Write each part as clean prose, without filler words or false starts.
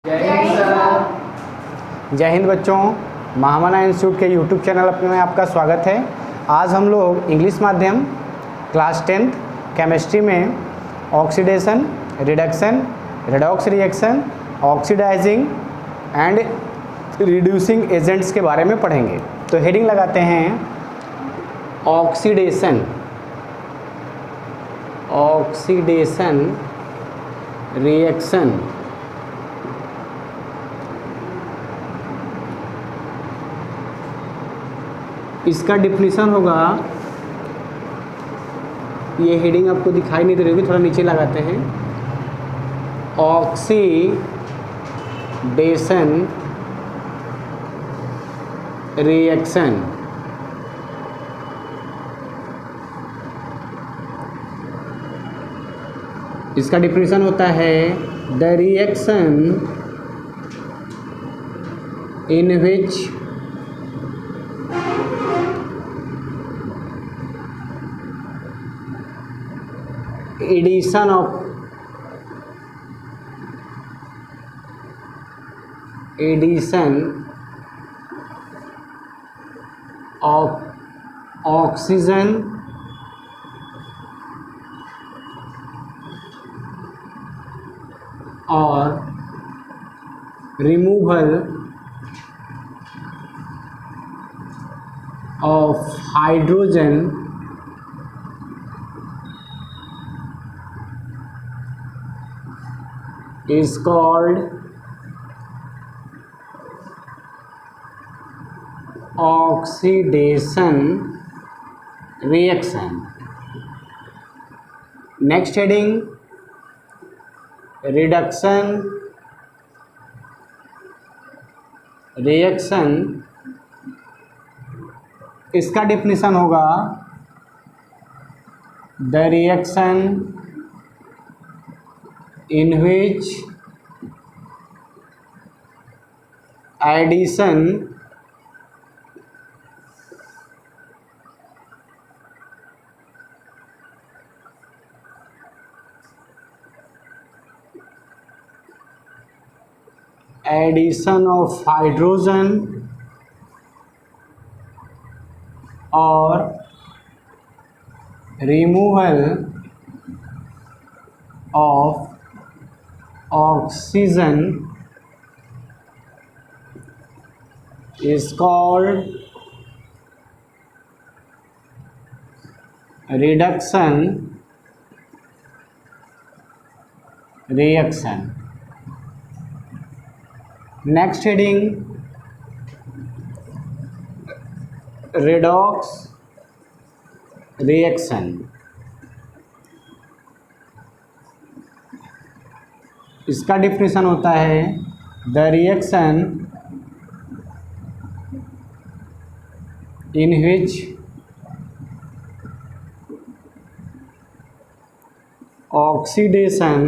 जय हिंद बच्चों, महामना इंस्टीट्यूट के यूट्यूब चैनल में आपका स्वागत है। आज हम लोग इंग्लिश माध्यम क्लास 10th केमिस्ट्री में oxidation, reduction, redox reaction, oxidising and reducing agents के बारे में पढ़ेंगे। तो हेडिंग लगाते हैं ऑक्सीडेशन, ऑक्सीडेशन रिएक्शन। इसका डिफिनीशन होगा, ये हेडिंग आपको दिखाई नहीं दे रही होगी, थोड़ा नीचे लगाते हैं। Oxidation reaction. इसका डिफिनीशन होता है the reaction in which addition of oxygen or removal of hydrogen is called oxidation reaction. Next heading, reduction reaction। इसका definition होगा the reaction in which addition of hydrogen or removal of oxygen is called reduction reaction. Next heading, redox reaction। इसका definition होता है the reaction in which oxidation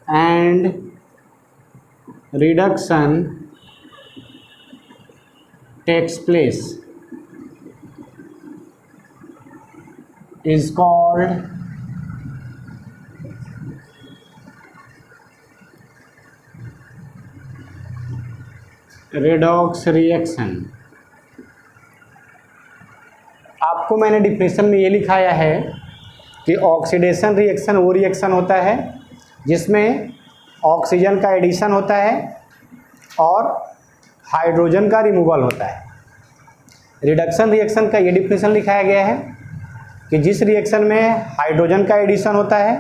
and reduction takes place is called redox reaction. आपको मैंने definition में ये लिखाया है कि ऑक्सीडेशन रिएक्शन वो रिएक्शन होता है जिसमें ऑक्सीजन का एडिशन होता है और हाइड्रोजन का रिमूवल होता है। रिडक्शन रिएक्शन का ये डिफिनेशन लिखाया गया है कि जिस रिएक्शन में हाइड्रोजन का एडिशन होता है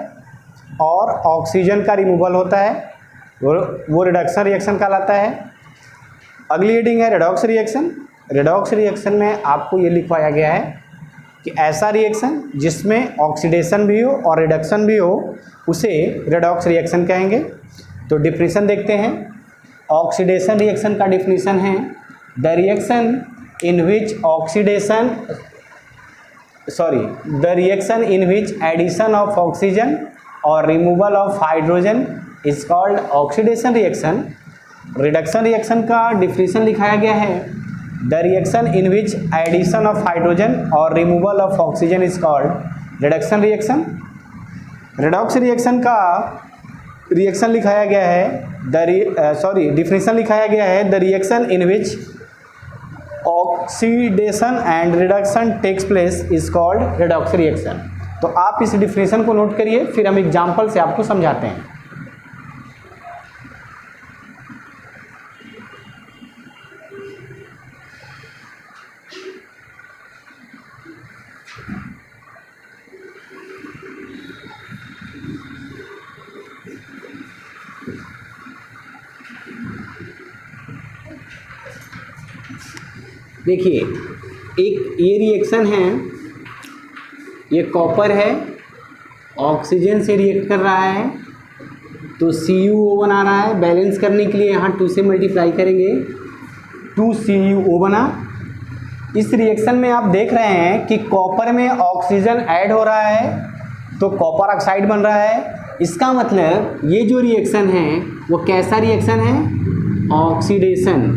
और ऑक्सीजन का रिमूवल होता है वो रिडक्शन रिएक्शन कहलाता है। अगली हेडिंग है रेडॉक्स रिएक्शन। रेडॉक्स रिएक्शन में आपको ये लिखवाया गया है कि ऐसा रिएक्शन जिसमें ऑक्सीडेशन भी हो और रिडक्शन भी हो उसे रेडॉक्स रिएक्शन कहेंगे। तो डिफिनीशन देखते हैं। ऑक्सीडेशन रिएक्शन का डिफिनीशन है the reaction in which addition of oxygen और removal of hydrogen is called oxidation reaction. Reduction reaction का डिफिनीशन लिखाया गया है the reaction in which addition of hydrogen और removal of oxygen is called reduction reaction. Redox reaction का reaction लिखाया गया है डिफिनेशन लिखाया गया है, the reaction in which oxidation and reduction takes place is called redox reaction. तो आप इस डिफिनेशन को नोट करिए, फिर हम एग्जांपल से आपको समझाते हैं। देखिए, एक ये रिएक्शन है, ये कॉपर है, ऑक्सीजन से रिएक्ट कर रहा है, तो CuO बना रहा है। बैलेंस करने के लिए यहाँ 2 से मल्टीप्लाई करेंगे, 2CuO बना। इस रिएक्शन में आप देख रहे हैं कि कॉपर में ऑक्सीजन ऐड हो रहा है तो कॉपर ऑक्साइड बन रहा है। इसका मतलब ये जो रिएक्शन है वो कैसा रिएक्शन है? ऑक्सीडेशन।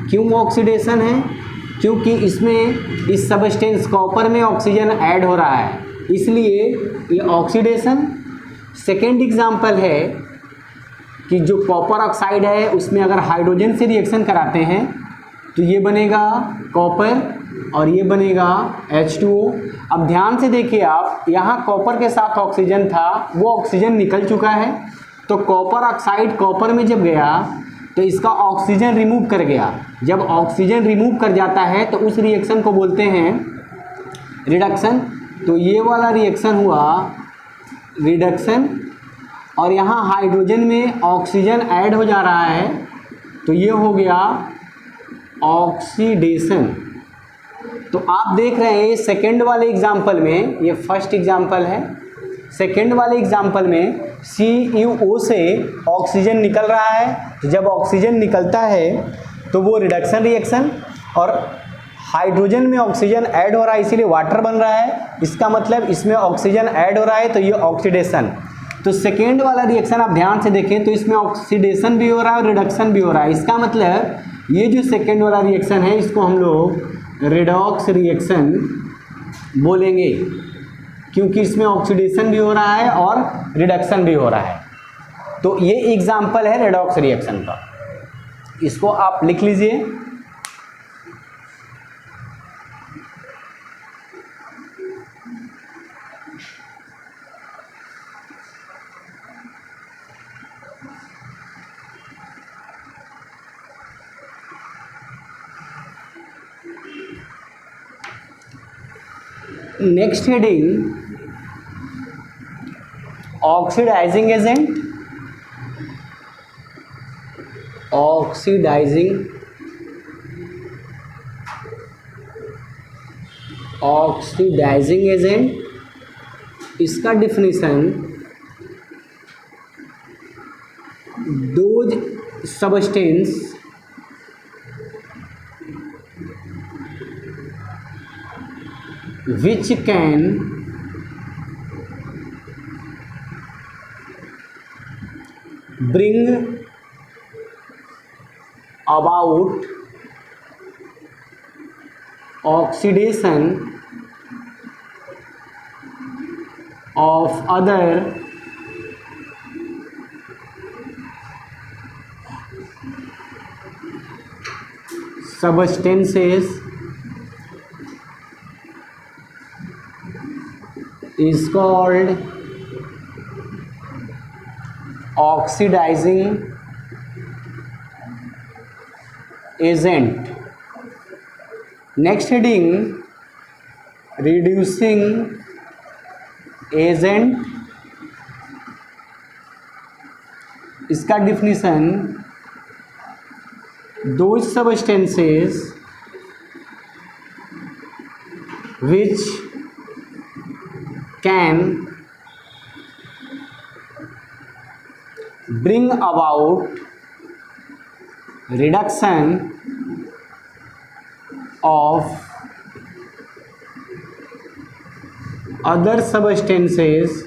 क्यों ऑक्सीडेशन है? क्योंकि इसमें इस सबस्टेंस कॉपर में ऑक्सीजन ऐड हो रहा है, इसलिए ये ऑक्सीडेशन। सेकेंड एग्जांपल है कि जो कॉपर ऑक्साइड है उसमें अगर हाइड्रोजन से रिएक्शन कराते हैं तो ये बनेगा कॉपर और ये बनेगा H2O। अब ध्यान से देखिए आप, यहाँ कॉपर के साथ ऑक्सीजन था, वो ऑक्सीजन निकल चुका है, तो कॉपर ऑक्साइड कॉपर में जब गया तो इसका ऑक्सीजन रिमूव कर गया। जब ऑक्सीजन रिमूव कर जाता है तो उस रिएक्शन को बोलते हैं रिडक्शन। तो ये वाला रिएक्शन हुआ रिडक्शन, और यहाँ हाइड्रोजन में ऑक्सीजन ऐड हो जा रहा है तो ये हो गया ऑक्सीडेशन। तो आप देख रहे हैं सेकेंड वाले एग्जाम्पल में, ये फर्स्ट एग्जाम्पल है, सेकेंड वाले एग्जाम्पल में CuO से ऑक्सीजन निकल रहा है। जब ऑक्सीजन निकलता है तो वो रिडक्शन रिएक्शन, और हाइड्रोजन में ऑक्सीजन ऐड हो रहा है इसीलिए वाटर बन रहा है। इसका मतलब इसमें ऑक्सीजन ऐड हो रहा है तो ये ऑक्सीडेशन। तो सेकेंड वाला रिएक्शन आप ध्यान से देखें तो इसमें ऑक्सीडेशन भी हो रहा है और रिडक्शन भी हो रहा है। इसका मतलब ये जो सेकेंड वाला रिएक्शन है इसको हम लोग रेडॉक्स रिएक्शन बोलेंगे, क्योंकि इसमें ऑक्सीडेशन भी हो रहा है और रिडक्शन भी हो रहा है। तो ये एग्जाम्पल है रेडॉक्स रिएक्शन का, इसको आप लिख लीजिए। Next heading, oxidizing agent. Oxidizing agent, इसका definition those substance which can bring about oxidation of other substances is called oxidizing agent. Next heading, reducing agent। इसका definition those substances which can bring about reduction of other substances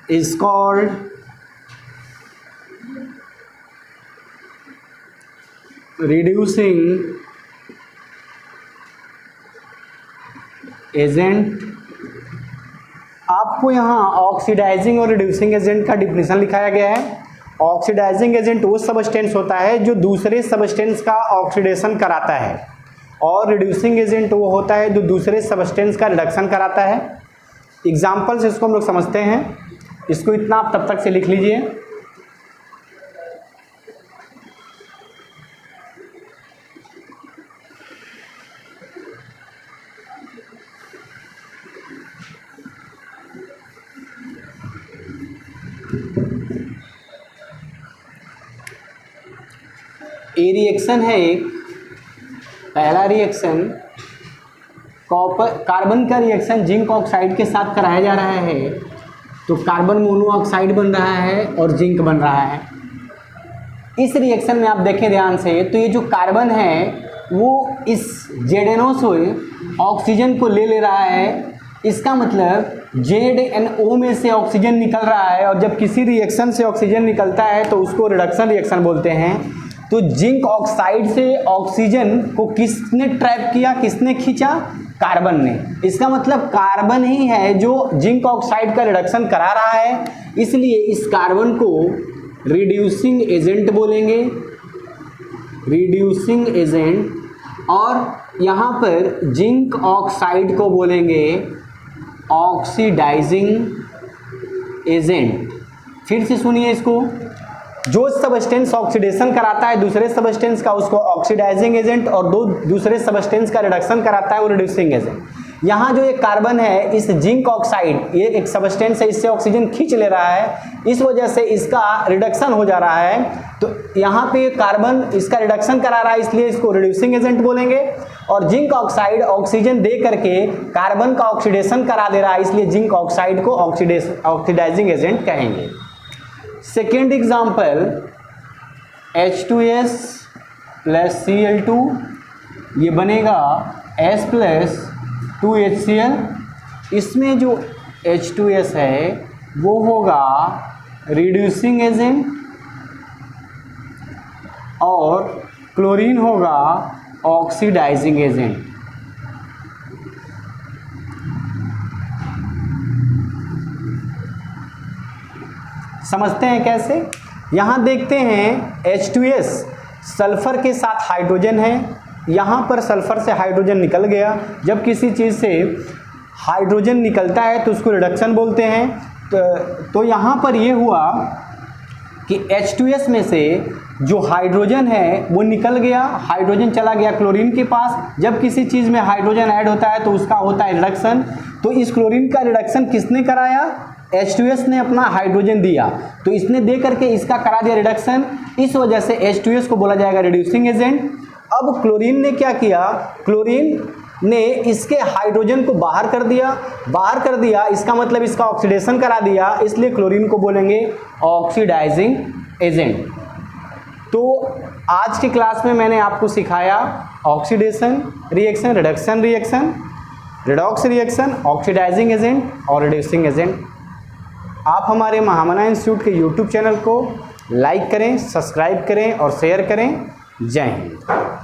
is called reducing agent। आपको यहाँ oxidising और reducing agent का definition लिखाया गया है। Oxidising agent वो substance होता है जो दूसरे सबस्टेंस का ऑक्सीडेशन कराता है, और रिड्यूसिंग एजेंट वो होता है जो दूसरे सबस्टेंस का रिडक्शन कराता है। एग्जाम्पल से इसको हम लोग समझते हैं, इसको इतना आप तब तक से लिख लीजिए। ए रिएक्शन है एक, पहला रिएक्शन कार्बन का रिएक्शन जिंक ऑक्साइड के साथ कराया जा रहा है, तो कार्बन मोनोऑक्साइड बन रहा है और जिंक बन रहा है। इस रिएक्शन में आप देखें ध्यान से, तो ये जो कार्बन है वो इस ZNO से ऑक्सीजन को ले रहा है। इसका मतलब ZNO में से ऑक्सीजन निकल रहा है, और जब किसी रिएक्शन से ऑक्सीजन निकलता है तो उसको रिडक्शन रिएक्शन बोलते हैं। तो जिंक ऑक्साइड से ऑक्सीजन को किसने ट्रैप किया, किसने खींचा? कार्बन ने। इसका मतलब कार्बन ही है जो जिंक ऑक्साइड का रिडक्शन करा रहा है, इसलिए इस कार्बन को रिड्यूसिंग एजेंट बोलेंगे, रिड्यूसिंग एजेंट। और यहाँ पर जिंक ऑक्साइड को बोलेंगे ऑक्सीडाइजिंग एजेंट। फिर से सुनिए इसको, जो सबस्टेंस ऑक्सीडेशन कराता है दूसरे सबस्टेंस का उसको ऑक्सीडाइजिंग एजेंट, और दूसरे सबस्टेंस का रिडक्शन कराता है वो रिड्यूसिंग एजेंट। यहाँ जो एक कार्बन है, इस जिंक ऑक्साइड, ये एक सबस्टेंस है, इससे ऑक्सीजन खींच ले रहा है, इस वजह से इसका रिडक्शन हो जा रहा है। तो यहाँ पे कार्बन इसका रिडक्शन करा रहा है, इसलिए इसको रिड्यूसिंग एजेंट बोलेंगे। और जिंक ऑक्साइड ऑक्सीजन दे करके कार्बन का ऑक्सीडेशन करा दे रहा है, इसलिए जिंक ऑक्साइड को ऑक्सीडाइजिंग एजेंट कहेंगे। Second example H2S plus Cl2, ये बनेगा S प्लस 2HCl। इसमें जो H2S है वो होगा रिड्यूसिंग एजेंट, और क्लोरीन होगा ऑक्सीडाइजिंग एजेंट। समझते हैं कैसे? यहाँ देखते हैं H2S सल्फर के साथ हाइड्रोजन है, यहाँ पर सल्फर से हाइड्रोजन निकल गया। जब किसी चीज़ से हाइड्रोजन निकलता है तो उसको रिडक्शन बोलते हैं। तो यहाँ पर ये हुआ कि H2S में से जो हाइड्रोजन है वो निकल गया, हाइड्रोजन चला गया क्लोरीन के पास। जब किसी चीज़ में हाइड्रोजन ऐड होता है तो उसका होता है रिडक्शन। तो इस क्लोरीन का रिडक्शन किसने कराया? H2S ने अपना हाइड्रोजन दिया, तो इसने दे करके इसका करा दिया रिडक्शन। इस वजह से H2S को बोला जाएगा रिड्यूसिंग एजेंट। अब क्लोरीन ने क्या किया? क्लोरीन ने इसके हाइड्रोजन को बाहर कर दिया, इसका मतलब इसका ऑक्सीडेशन करा दिया, इसलिए क्लोरीन को बोलेंगे ऑक्सीडाइजिंग एजेंट। तो आज की क्लास में मैंने आपको सिखाया oxidation reaction, reduction reaction, redox reaction, oxidising agent और रिड्यूसिंग एजेंट। आप हमारे महामना इंस्टीट्यूट के YouTube चैनल को लाइक करें, सब्सक्राइब करें और शेयर करें। जय हिंद।